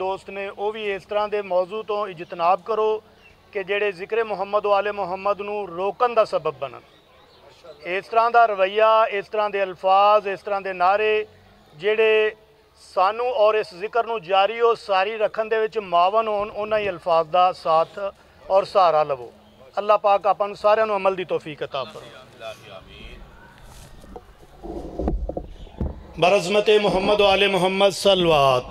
دوست نے وہ بھی اس طرح دے موضوع تو اجتناب کرو کہ جڑے ذکر محمد و آل محمد نو روکن دا سبب بنن. اس طرح دا رویہ، اس طرح دے الفاظ، اس طرح دے نعرے جڑے سانو اور اس ذکر نو جاری و ساری رکھن دے وچ معاون ہون، انہاں ہی الفاظ دا ساتھ اور سہارا لو. اللہ پاک آپ نو سارے نو عمل دی توفیق عطا فرمائے. برعظمت محمد و آل محمد صلوات.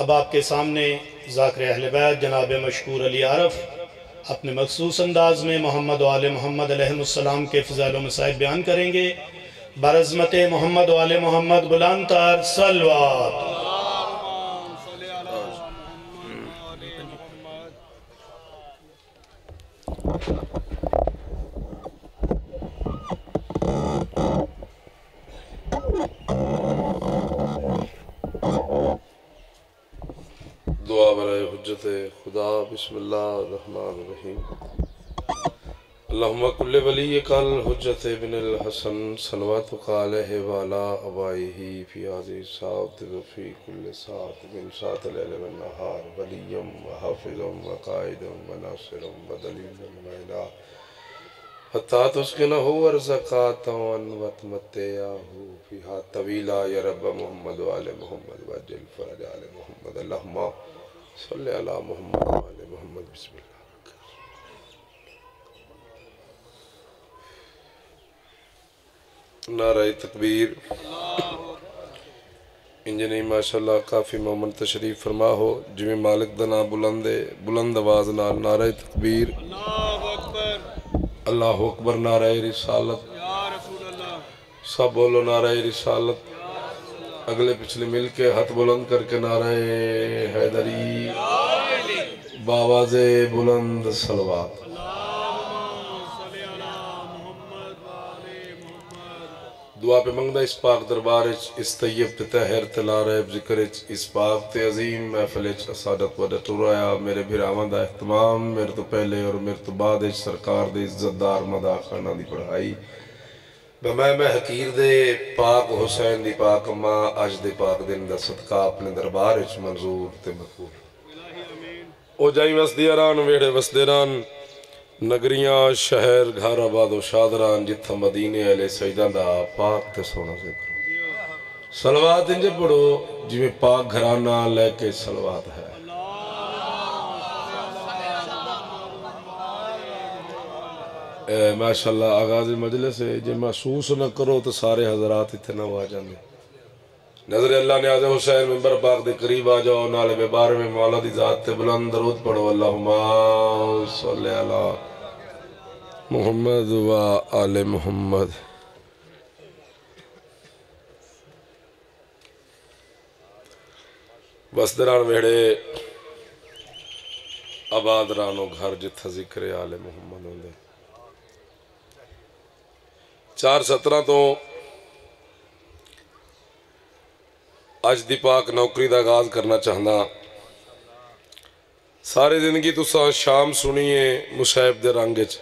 اب آپ کے سامنے ذاکر اہل بیت جناب مشکور علی عارف اپنے مخصوص انداز میں محمد و آل محمد علیہ السلام کے فضائل و مصائب بیان کریں گے. برعظمت محمد و آل محمد بلند تر صلوات. دعا برائے حجت خدا. بسم اللہ الرحمن الرحیم. اللہم کل ولی کل حجت ابن الحسن صلواتک علیہ وعلا ابائیہ فی عزیز ساعت وفی کل ساعت من ساعت اللیل والنہار ولیم وحافظم وقائدم وناصرم ودلیلم وعلا حتی تسکنہ ورزقاتا وتمتعہ فیہا طویلا یا رب محمد و آل محمد وجل فرج آل محمد. اللہم صلی علی محمد و آل محمد. بسم اللہ. نعرہ تکبیر. انجنی ماشاءاللہ کافی مومن تشریف فرما ہو جویں مالک دنا بلند آواز نال نعرہ تکبیر، اللہ اکبر، نعرہ رسالت. سب بولو نعرہ رسالت. اگلے پچھلے مل کے ہاتھ بلند کر کے نعرہ حیدری باواز بلند صلوات. دعا پہ منگدہ اس پاک دربار اس طیب تے تہر تے لا ریب ذکر اس پاک تے عظیم محفل اسادت و ڈٹورایا میرے بھراواں دا اہتمام میرے تو پہلے اور میرے تو بعد سرکار دے عزت دار مدہ خانہ دی پڑھائی میں حقیر دے پاک حسین دی پاک ماں آج دے پاک دن دا صدقہ اپنے دربار منظور تے مقبول. او جائی وسدیاران ویڑے وسدیران نگریاں شہر گھر آباد و شادران جتھا مدینے اہل سجدہ دا پاک تے سونا ذکر صلوات انجے پڑھو جویں پاک گھرانہ لے کے صلوات ہے. ماشاءاللہ آغاز مجلس ہے جے محسوس نہ کرو تو سارے حضرات اتنا ہوا جاندے. نظر اللہ نے آزم حسین ممبر پاک دے قریب آ جاؤ. نالے بے بار میں مولا دی ذات تے بلند درود پڑھو. اللہم صلی علی محمد و آل محمد. بسدران ویڑے آباد رانو گھر جتھا ذکر آل محمد ہوندے. 4/17 تو اج دی پاک نوکری دا آغاز کرنا چاہنا. سارے زندگی تو شام سنیے مصیب دے رنگج،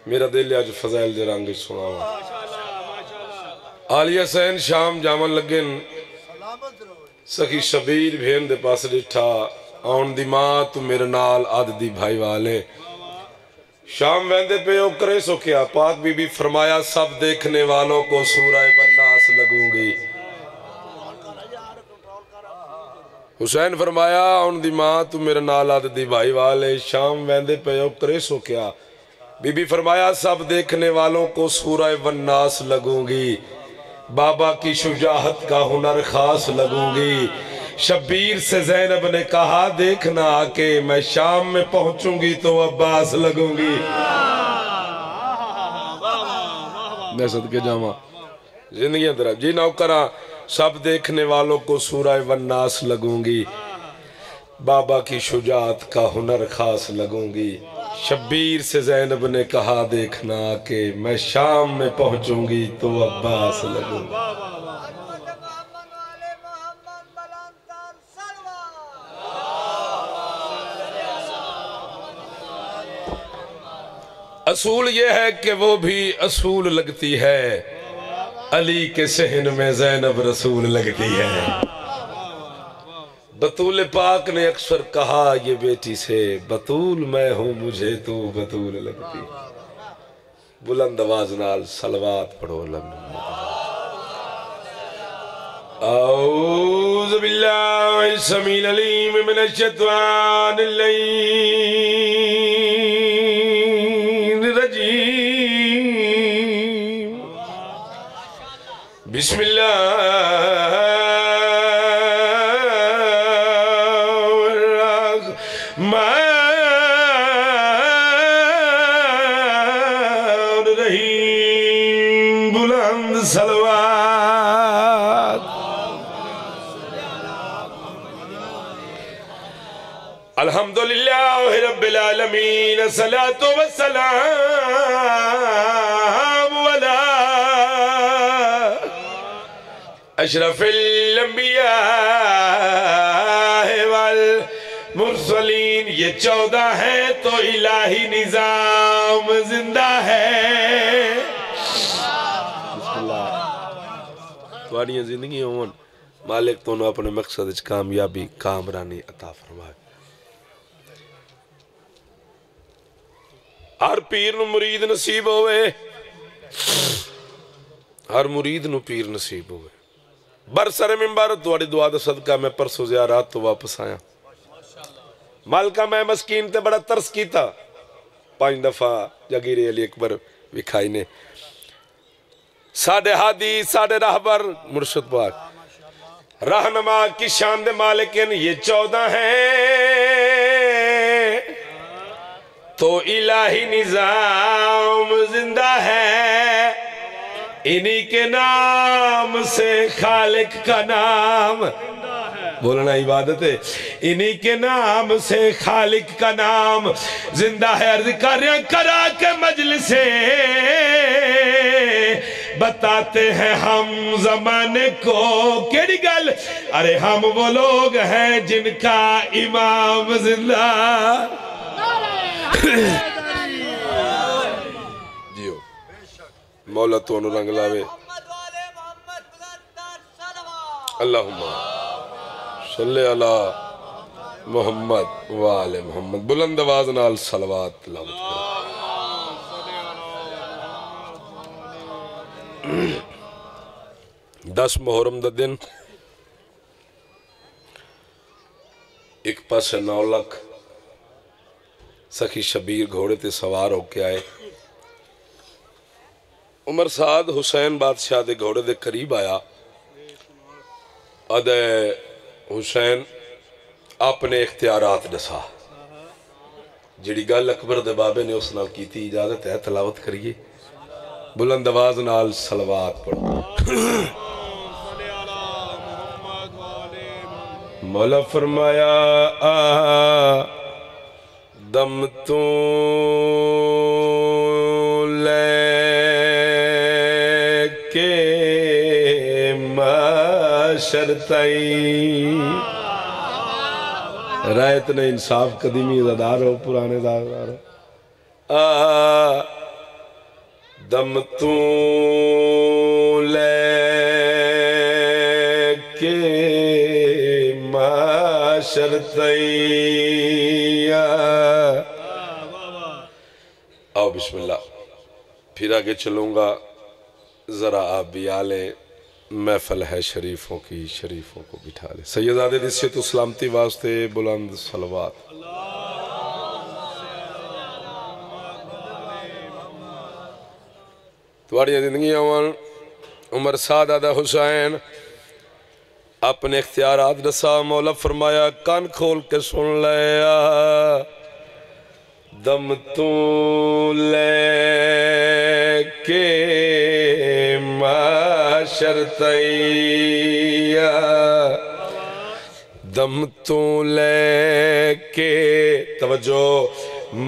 میرا دل اج فضائل دے رنگج سنا ہوا. عالیہ سین شام جامن لگن سخی شبیر بھین دے پاس ڈٹھا آن دی ماں تو میرے نال آد دی بھائی والے. شام ویندے پہ او کرے سو کیا پاک بی بی فرمایا سب دیکھنے والوں کو سورہ والناس لگوں گی. حسین فرمایا ان دی ماں تو میرے نال آد دی بھائی والے. شام ویندے پہ او کرے سو کیا بی بی فرمایا سب دیکھنے والوں کو سورہ والناس لگوں گی. بابا کی شجاعت کا ہنر خاص لگوں گی. شبیر سے زینب نے کہا دیکھنا آکے میں شام میں پہنچوں گی تو عباس لگوں گی. میں صدقے جامعہ زندگی اندر جی نوکرہ سب دیکھنے والوں کو سورہ والناس لگوں گی. بابا کی شجاعت کا ہنر خاص لگوں گی. شبیر سے زینب نے کہا دیکھنا کہ میں شام میں پہنچوں گی تو عباس لگوں گی. اصول یہ ہے کہ وہ بھی اصول لگتی ہے. علی کے صحن میں زینب رسول لگتی ہے۔ بطول پاک نے اکثر کہا یہ بیٹی سے، بطول میں ہوں مجھے تو بطول لگتی ہے۔ بلند آواز نال صلوات پڑھو لگنا۔ اعوذ باللہ السمیع العلیم من الشیطان الرجیم، بسم اللہ الرحمن الرحیم، بلند صلوات۔ الحمدللہ رب العالمین، الصلاة والسلام علی اشرف الانبیاء والمرسلین۔ یہ 14 ہے تو الہی نظام زندہ ہے۔ بسم اللہ۔ تمہاری زندگی ہون مالک تو نے اپنے مقصد کامیابی کامرانی عطا فرمائے۔ ہر پیر نو مرید نصیب ہوئے، ہر مرید نو پیر نصیب ہوئے۔ برسر منبر تواڈی دعا دا صدقہ میں پرسوں زیارات تو واپس آیا۔ مالکہ میں مسکین تے بڑا ترس کیتا، 5 دفعہ جگیر علی اکبر وکھائی نے۔ ساڑھے ہادی ساڑھے راہبر مرشد پاک رہنما کی شان دے مالکن، یہ 14 ہیں تو الہی نظام زندہ ہے۔ انہی کے نام سے خالق کا نام بولنا عبادت ہے۔ انہی کے نام سے خالق کا نام زندہ ہے۔ عرض کرا کے مجلس بتاتے ہیں ہم زمانے کو، کیڑی گل؟ ارے ہم وہ لوگ ہیں جن کا امام زندہ۔ جیو مولا تو انو رنگ لاوے۔ اللہم صلی علی محمد وآل محمد، بلند آواز نال صلوات تلاوت کرو۔ 10 محرم دا دن ایک پاس 9 لاکھ سخی شبیر گھوڑے تے سوار ہو کے آئے۔ عمر سعد حسین بادشاہ دے گھوڑے دے قریب آیا۔ ادھے حسین اپنے اختیارات دسا، جڑی گل اکبر دے بابے نے اس نال کی تھی۔ اجازت ہے تلاوت کریے، بلند آواز نال صلوات پڑھو۔ مولا فرمایا دم تو لے کے معاشر تائی، رایت نے انصاف قدیمی ازادار ہو، پرانے ازادار ہو۔ دم تو لے کے معاشر تائی، آؤ بسم اللہ۔ پھر آگے چلوں گا، ذرا آپ بھی آلیں، محفل ہے شریفوں کی، شریفوں کو بٹھا لیں۔ سیدادے دسیت و سلامتی واسطے بلند صلوات۔ تمہاری زندگی عمر سعد حسین اپنے اختیارات رسا۔ مولا فرمایا کان کھول کے سن لیا، دم تو لے کے معاشر تائی، دم تو لے کے توجہ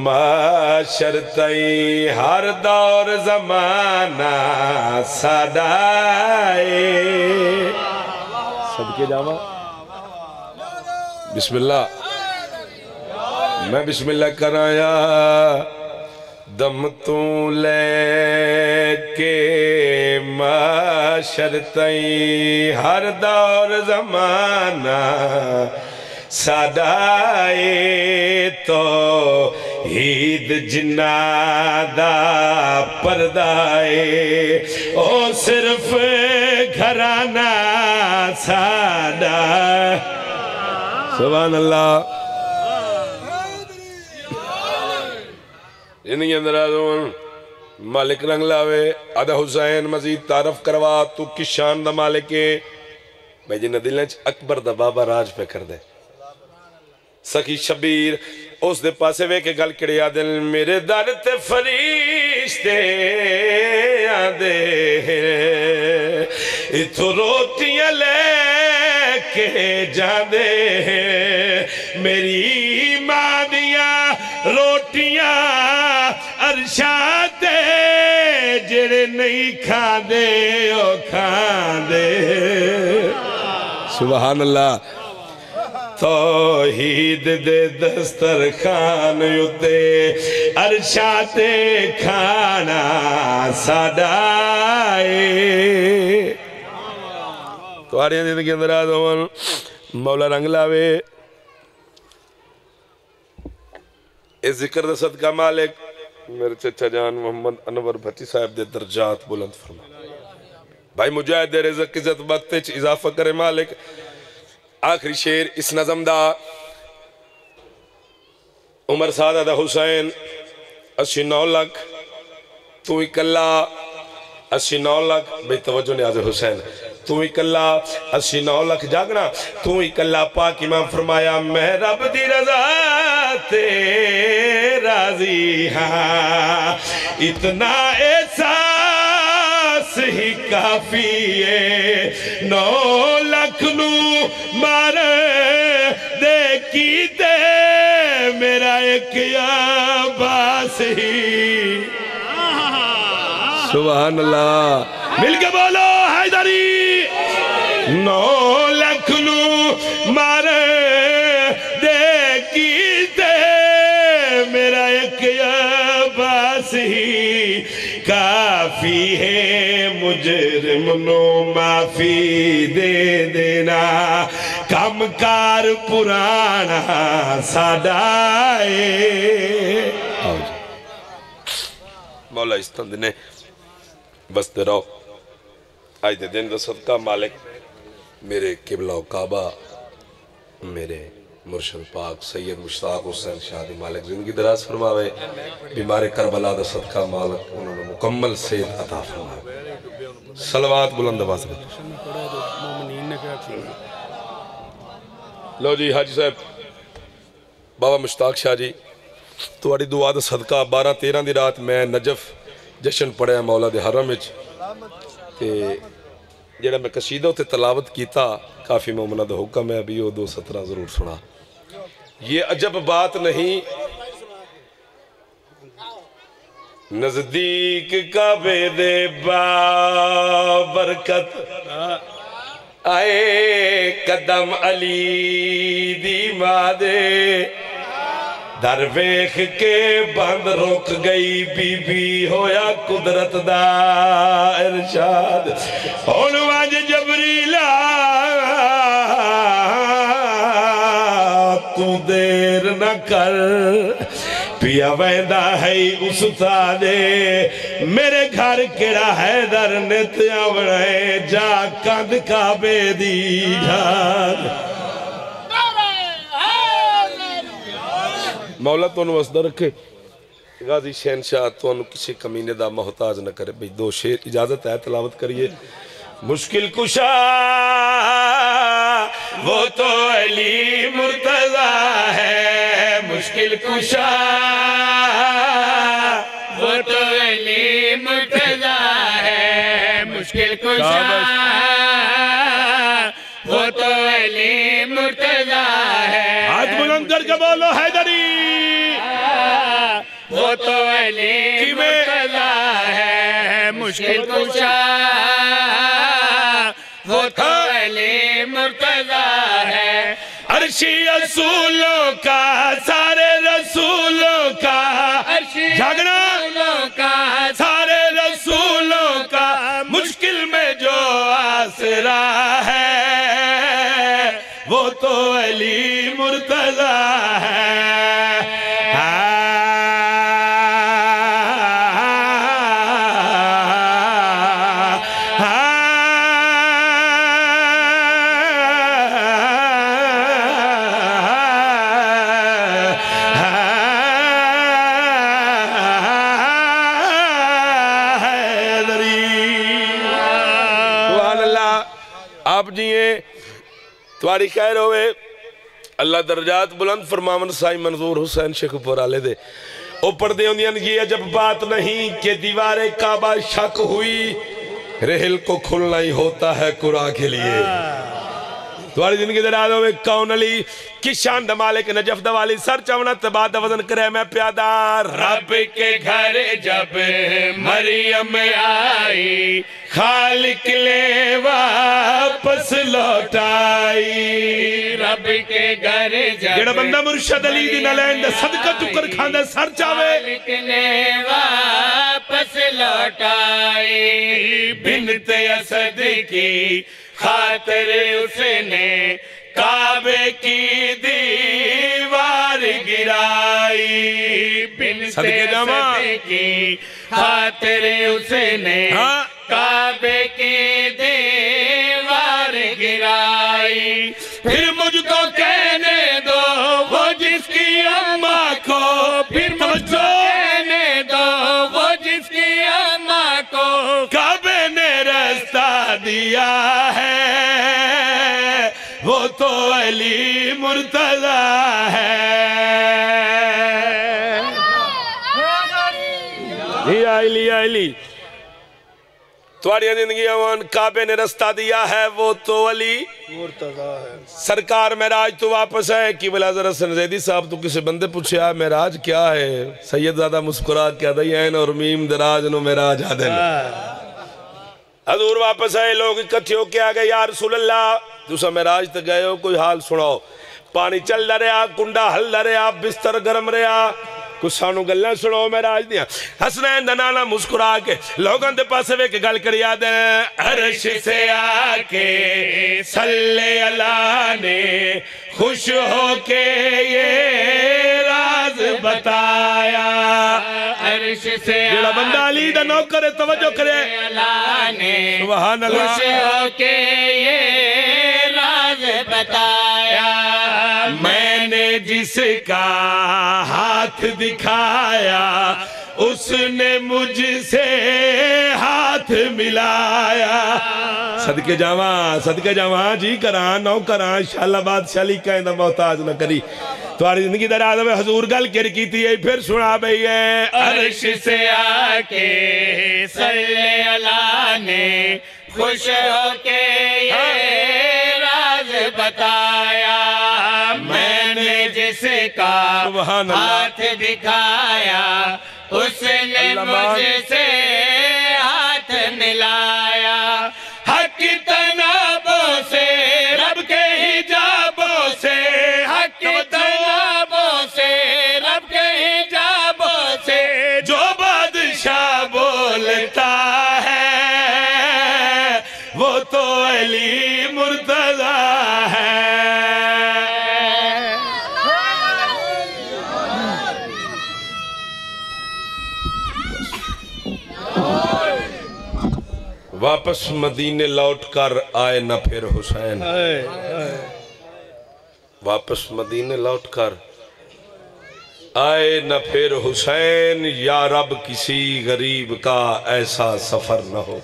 معاشر تائی، ہر دور زمانہ سادائے۔ صدقے جاوا بسم اللہ، میں بسم اللہ کرایا۔ دم تو لے کے معاشر تئی ہر دور زمانہ سادائے توحید جنہ دا پردائے او صرف گھرانہ سادہ سبحان اللہ زندگی اندر آدھون مالک رنگ لاوے آدھا حسین مزید تعرف کروا تو کس شان دا مالک ہے میں جنہ دلنچ اکبر دا بابا راج پہ کر دے سخی شبیر اس دے پاسے وے کے گل کڑی آدھن میرے در تے فرشتے آدھے اتھو روٹیاں لے کے جاندے میری ماں دیاں روٹیاں عرشاں تے جڑے نہیں کھاندے او کھاندے سبحان اللہ توحید دے دسترخان یوتے عرشاتے کھانا سادائے تو آرہی ہیں زندگی اندر آدھون مولا رنگ لاوے اس ذکر دے صدقہ مالک میرے چچا جان محمد انور بھٹی صاحب دے درجات بلند فرما بھائی مجاہد دے رزق عزت وقت اضافہ کرے مالک آخری شیر اس نظم دا عمر سادہ دا حسین 89 لاکھ تو اکلا 89 لاکھ بھئی توجہ نیاز حسین تو اکلا 89 لاکھ جاگنا تو اکلا پاک امام فرمایا میں رب دی رضا تے راضی ہاں اتنا احساس ہی کافی ہے 9 لاکھ نو مار دے کی دے میرا ایک عباس ہی سبحان اللہ مل کے بولو حیدری 9 لاکھ نو مار دے کی دے میرا ایک عباس ہی کافی ہے مجرم نو معافی دے دینا کم کار پرانا سادائے مولا اس تندنے بستے رہو آج دے دن دا صدقہ مالک میرے قبلہ و کعبہ میرے مرشد پاک سید مشتاق حسین شادی مالک زندگی دراز فرماوے بیمار کربلا دا صدقہ مالک انہوں نے مکمل سید عطا فرماوے صلوات بلند آواز میں لو جی حاجی صاحب بابا مشتاق شاہ جی تواری دعا دا صدقہ 12-13 دی رات میں نجف جشن پڑھے ہیں مولا دے حرم وچ تے جڑا میں قصیدہ تے تلاوت کیتا کافی مومنہ دا حکم ہے ابھی وہ 2:17 ضرور سنا یہ عجب بات نہیں نزدیک کعبے دے بابرکت آئے قدم علی دی مادے درویخ کے بند رک گئی بی بی ہویا قدرت دا ارشاد ہونواج جبریلہ تو دیر نہ کر پیا ویندہ ہے استادے میرے گھر کیڑا حیدر نتیاں بڑھائے جا کند کعبے دی جھاد مولا تو انہوں وسدہ رکھے غازی شہنشاہ تو انہوں کسی کمینے دا محتاج نہ کرے بھئی 2 شعر اجازت ہے تلاوت کریے مشکل کشا وہ تو علی مرتضیٰ ہے مشکل کشا وہ تو علی مرتضیٰ ہے مشکل کشا وہ تو علی مرتضیٰ ہے ہاتھ بلند کر کے بولو حیدری وہ تو علی مرتضیٰ ہے مشکل کشا وہ تو علی مرتضیٰ ہے عرشی رسولوں کا سارے رسولوں کا جھگڑا کا سارے رسولوں کا مشکل وہ تو علی مرتضی ہے تمہاری خیر ہوئے اللہ درجات بلند فرماون سائی منظور حسین شیخ پورالے دے او پردے ہوندیاں یہ عجب بات نہیں کہ دیوار کعبہ شک ہوئی رحل کو کھلنا ہی ہوتا ہے قرآن کے لیے تمہاری زندگی دراز ہوئے کون علی کس شان دمالک نجف دوالی سر چونا تباد وزن کرے میں پیادہ رب کے گھر جب مریم آئی خالق لے واپس لوٹائی رب کے گھر جب جڑا بندہ مرشد علی دی نلین دا صدقہ چکر کھاندہ سر چاوے خالق نے واپس لوٹائی بنت اسد کی خاطر اس نے کعبے کی دیوار گرائی بنت اسد کی خاطر اس نے کعبے کی دیوار گرائی پھر مجھ کو کہنے دو وہ جس کی اماں کو پھر مجھ کو کہنے دو وہ جس کی اماں کو کعبے نے رستہ دیا ہے وہ تو علی مرتضی ہے علی تمہاری زندگی امان کعبے نے رستہ دیا ہے وہ تو علی مرتضی ہے سرکار معراج تو واپس ہے کی بلازر حسن زیدی صاحب تو کسی بندے پوچھے معراج کیا ہے سید زادہ مسکرات کیا دائین اور میم دراج نو معراج آدھن حضور واپس آئے لوگ اکٹھے ہو کے آگئے یا رسول اللہ دوسرا معراج تک گئے ہو کوئی حال سناؤ پانی چل رہا کنڈا ہل رہا بستر گرم رہا کچھ سانو گلنا سناؤ معراج دیا حسنین دنانا مسکرا کے لوگاں دے پاسے وے کے گل کر یاد ہے عرش سے آکے صلی اللہ نے خوش ہو کے یہ راز بتایا عرش سے جڑا بندہ علی دا نو کرے توجہ کرے اللہ نے سبحان اللہ خوش ہو کے یہ راز بتایا میں نے جس کا ہاتھ دکھایا اس نے مجھ سے ہاتھ ملایا صدقے جاواں جی کران نو کران انشاءاللہ بادشاہی کہیں دا محتاج نہ کری تمہاری زندگی دراز میں حضور گل کر کی تھی پھر سنا بھئی ہے عرش سے آکے صلی اللہ نے خوش ہو کے یہ راز بتایا میں نے جس کا ہاتھ دکھایا اس نے مجھ سے ہاتھ ملایا حق تنابوں سے رب کے حجابوں سے حق تنابوں سے رب کے حجابوں سے جو بادشاہ بولتا ہے وہ تو علی مرتضی ہے واپس مدینے لوٹ کر آئے نہ پھر حسین واپس مدینے لوٹ کر آئے نہ پھر حسین یا رب کسی غریب کا ایسا سفر نہ ہو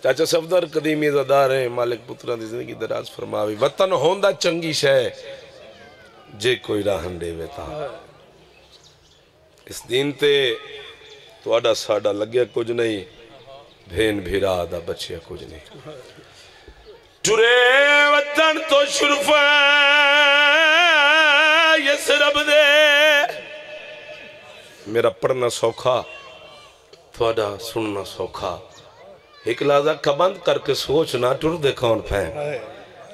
چاچا صفدر قدیمی عزادار ہیں مالک پتران دی زندگی دراز فرماوی وطن ہوندہ چنگی شے جے کوئی راہن دے ویتا اس دین تے تو اڈا ساڑا لگیا کچھ نہیں بھین بھیرا دا بچیا کچھ نہیں ٹرے وطن تو شرف یس رب دے میرا پڑھنا سوکھا تھوڑا سننا سوکھا ایک لازہ کبند کر کے سوچنا ٹر دے کون پھین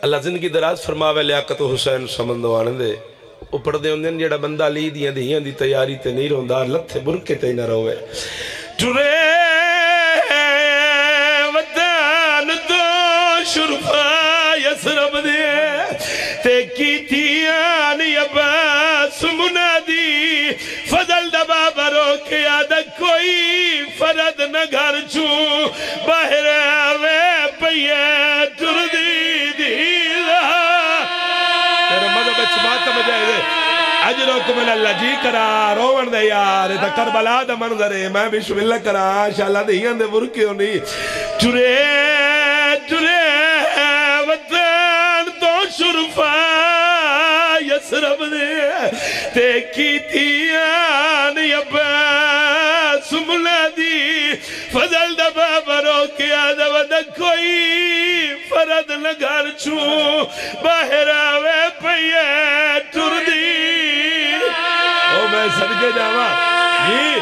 اللہ زندگی دراز فرماوے لیاقت حسین سمندو آنے دے اوپر دے اندین جیڑا بندہ لی دیاں دی تیاری تے نہیں روندار لتھے برکے تے نہ روے ٹرے وطن تو شرفا یس رب دے تے کیتیاں نی عباس منادی فضل دبا برو کے آدھا کوئی فرد نہ گھر چوں باہر آوے پئیے ٹردی دیلا تیرے مذہب اچھ بات مجھے دے اجرکم اللہ جی کرا روون دے یار تا کربلا دا منظر ہے میں بسم اللہ کرا شاءاللہ دیاں دے برکے ہونی ٹرے ٹرے وطن تو شرفا یسرب دے تے کیتیاں نی عباس منادی فضل دبا برو کیا دبا کوئی فرد نگر چھو باہر آوے پئیے ٹردی او میں صدقے جاوا جی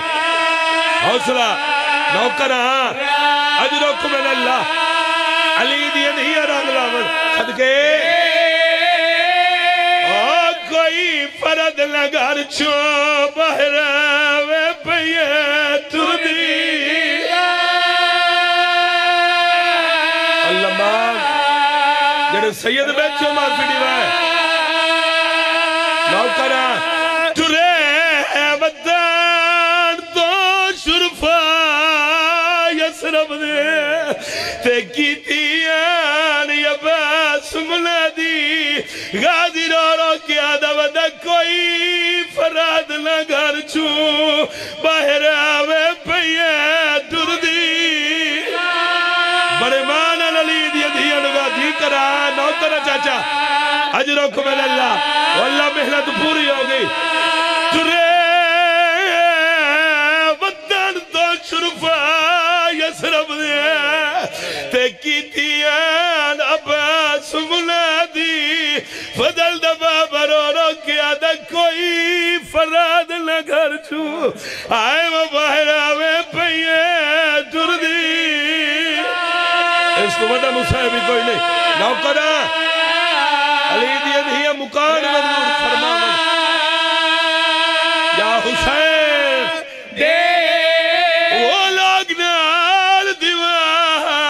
حوصلہ نوکران اجرکم اللہ علی دی نہیں رنگ لاول صدقے کوئی فرد نگر چھو باہر آوے پئیے ٹردی اللہ مان جڑے سید بیچو مار پیڑی وائے نوکرہ ٹرے ودان تو شرفا یسرب دے تے کیتیاں عباس منادی غازی رو رو کیا دودہ کوئی فراد نہ گھر چھو باہر آوے پئیے ٹردی بڑے مانا نلی دیا دیا نگا جی کرا نوکرہ چاچا اجرکم اللہ واللہ محنت پوری ہو گئی ٹرے ودن تو شرفا یسرب دے تے کیتیاں عباس منادی فضل دبا برو رو کیا دا کوئی فراد نہ گھر چھو آئے وہ باہر آوے پئیے ٹردی اس کو مدہ مصاحبی کوئی نہیں نوکرہ علی دیئے دیا مکان منظور فرماون یا حسین دے وہ لوگ نال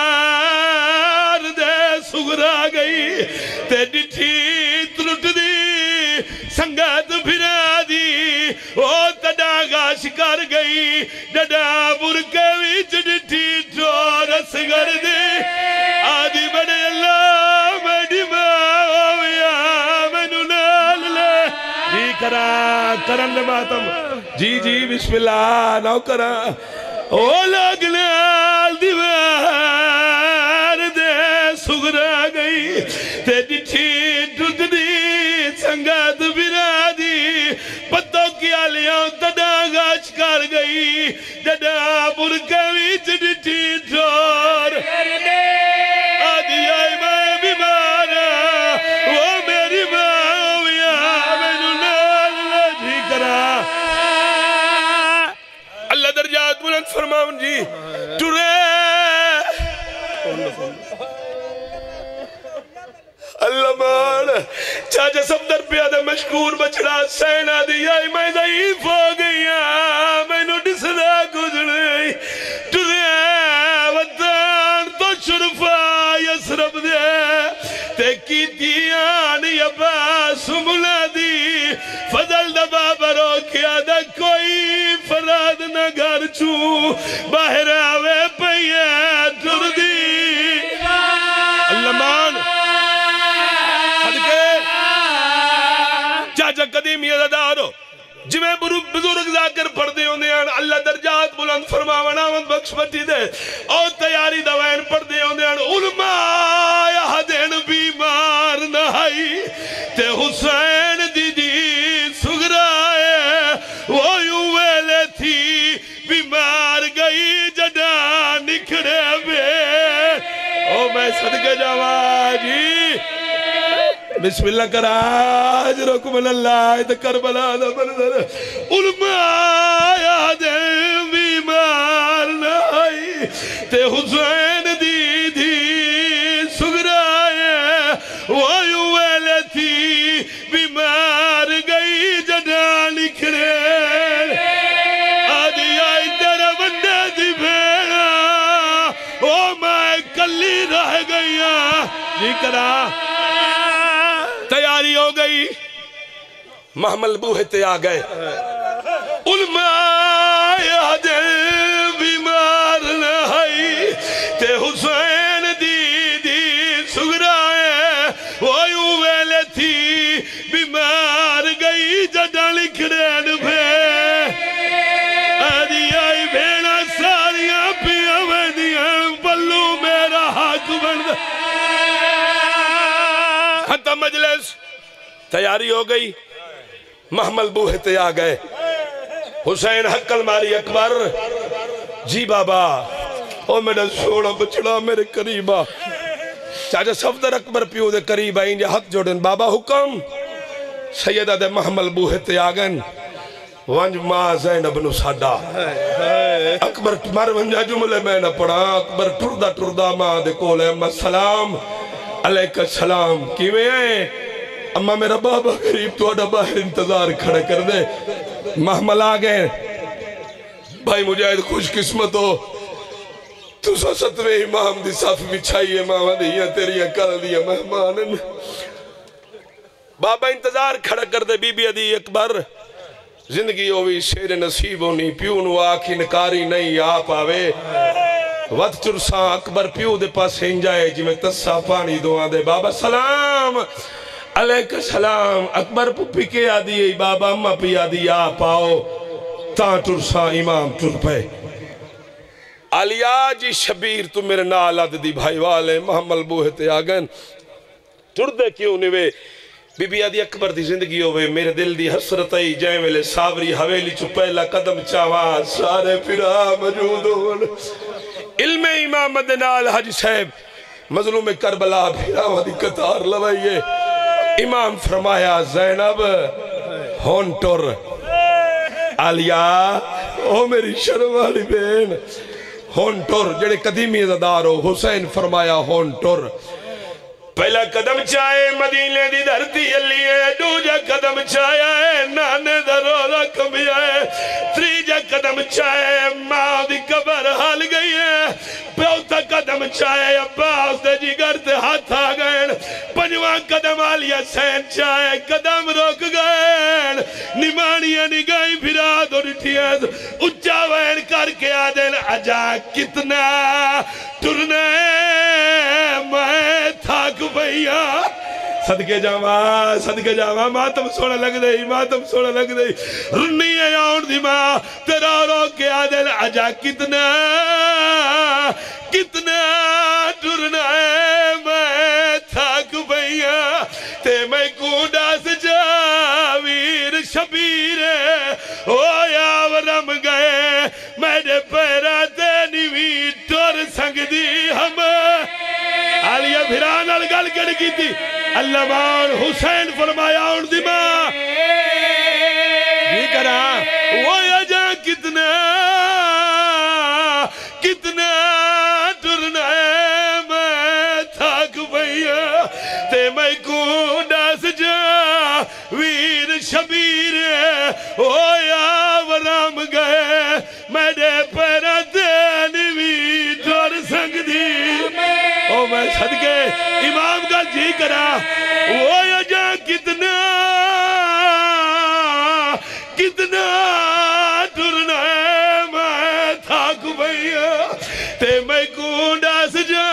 دیوار دے سگرا گئی تے ڈٹھی تلٹ دی سنگت بھرا دی او تڈا گاش کر گئی ڈڈا برکوی ڈٹھی ٹورس گر دے آدھی بڑے اللہ میڈی ماویا منو نال لے جی کرا کرن ماتم جی جی بسم اللہ نو کرا او لوگ نال دیوار دے سگرا گئی تے ڈٹھی ٹوٹ دی سنگت برا دی پتوں کیا لیاں تڈا گاش کر گئی ڈڈا برکوی ڈٹھی ٹور آدھی آئی میں بیمارا وہ میری ماویا منو نال لجی کرا اللہ درجات بلند فرماؤن جی ٹرے اللہ مان چاچا صفدر پیادہ مشکور بچڑا سینہ دی آئی میں ضعیف ہو گیا میں نو ڈسنا گزڑی ٹرے ودان تو شرفا یسرب دے تے کیتیاں عباس منادی فضل دبا برو کیا دا کوئی فراد نہ گھر چھو باہر آوے پئیے ٹردی اللہ مان چاچا قدیمی ازادارو جمیں بزرگ ذاکر پڑھ دے ہوندے ہیں اللہ درجات بلند فرماونا آمد بخش بٹی دے اور تیاری دوائن پڑھ دے ہوندے ہیں علماء یہدین بیمار نہائی تے حسین دی سگرائے وہ یوں ویلے تھی بیمار گئی جڈا نکھڑے بے او میں صدقہ جاوا جی بسم اللہ کرا اجرکم اللہ تے کربلا دا منظر علماء یہدین بیمار نہائی تے حسین دی سگرائے وہ یوں ویلے تھی بیمار گئی جڈا نکھڑے آدھی آئی تیرا بندے دی بھیڑا او میں کلی رہ گئی جی کرا تیاری ہو گئی محمل بوہے تے آ گئے علماء دل بیمار نہائی تے حسین دی سگرائے وہ یوں ویلے تھی بیمار گئی جڑا لکھڑین پہ آدھی آئی بھیڑا ساریاں پیا ویدیاں بلو میرا حق بند ختم مجلس تیاری ہو گئی محمل بوہے تے آ گئے حسین حقل ماری اکبر جی بابا او میرا سوڑا بچڑا میرے قریبا چاچا صفدر اکبر پیو دے قریب آئیں جے حق جوڑن بابا حکم سیدہ دے محمل بوہے تے آ گئن ونج ماں زینب نو ساڈا اکبر مر ونجا جملے میں نہ پڑھا اکبر ٹردہ ماں دے کولے اما سلام علیکہ السلام کیویں ہیں اما میرا بابا قریب تو اڈا باہر انتظار کھڑا کر دے محمل آ گئے بھائی مجاہد خوش قسمت ہو تو سا ستویں امام دی صف بچھائیے ماما دیاں تیریاں کل دیاں مہمانن بابا انتظار کھڑا کر دے بی بی ادی اکبر زندگی ہوئی شیر نصیب ہونی پیو نو آکھی نکاری نہیں آپ آوے وقت چرساں اکبر پیو دے پاس ہنجائے جی میں تسا پانی دعا دے بابا سلام علیکہ السلام اکبر پپی کے آدھی ہے بابا اممہ پی آدھی آپ آؤ تاں ٹرساں امام ٹر پہ آلیا جی شبیر تو میرے نالد دی بھائی والے محمل بوہے تے آگن ٹر دے کیوں نوے بی بی آدھی اکبر دی زندگی ہوئے میرے دل دی حسرت آئی جائیں ویلے ساوری حویلی چو پہلا قدم چاواں سارے پھرا موجود ہون علم امام مدنال حج صاحب مظلوم کربلا پھرا وہاں قطار لوائیے امام فرمایا زینب ہون ٹر آلیا او میری شرم والی بین ہون ٹر جڑے قدیمی ازدار ہو حسین فرمایا ہون ٹر پہلا قدم چاہے مدینے دی دھرتی علی ہے دوجا قدم چاہے نانے دا روزہ کمی ہے تریجا قدم چاہے ماں دی قبر حال گئی ہے پیوتا قدم چاہے عباس دے جگر تے ہاتھ آ گئے پنجواں قدم آلی حسین چاہے قدم روک گئے نمانیاں نگائی پھرا دو رٹھیاں اچھا وین کر کے آدھیں اجا کتنا ٹرنا ہے میں تھاک بھئیا صدقے جاواں ماتم سوڑا لگ دئی ماتم سوڑا لگ دئی رنی ہے آن دی ماں تیرا رو کے آدھل اجا کتنا ٹرنا ہے میں تھاک بھئیا تے میں کونڈا سے جاویر شبیر او یا ورم گئے میرے پیرا تے نیوی ٹور سنگ دی ہم آلیہ بھران الگل کڑ کی تھی اللہ مان حسین فرمایا ان دی ماں بھی کرا وہ اجا کتنا ٹرنا ہے میں تھاک بھئیا تے میں کونڈا سجا ویر شبیر او یا ورام گئے میرے پیرا دینوی ٹور سنگ دی او میں صدقے امام کا جی کرا وہ اجا کتنا ٹرنا ہے میں تھاک بھئیا تے میں کونڈا سجا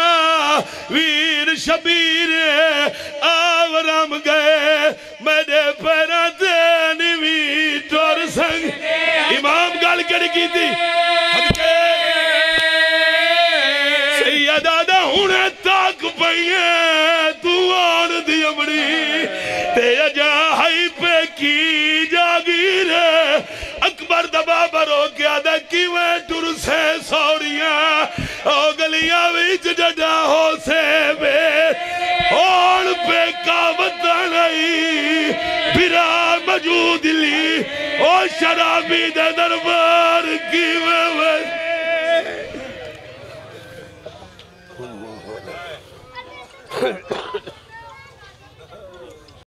ویر شبیر آورام گئے میرے پیرا دینوی ٹور سنگ امام گل کر کی تھی سیدہ دا ہونے تاک پئیے تو آن دی امڑی تے اجا ہائی پہ کی جاگیر اکبر دبا برو کیا دا کیویں ٹر سے سوڑیاں او گلیاں ویچ جڑا ہو سے بے آن پہ کامت نہیں بھرا موجود لی او شرابی دے دربار کیویں ویچ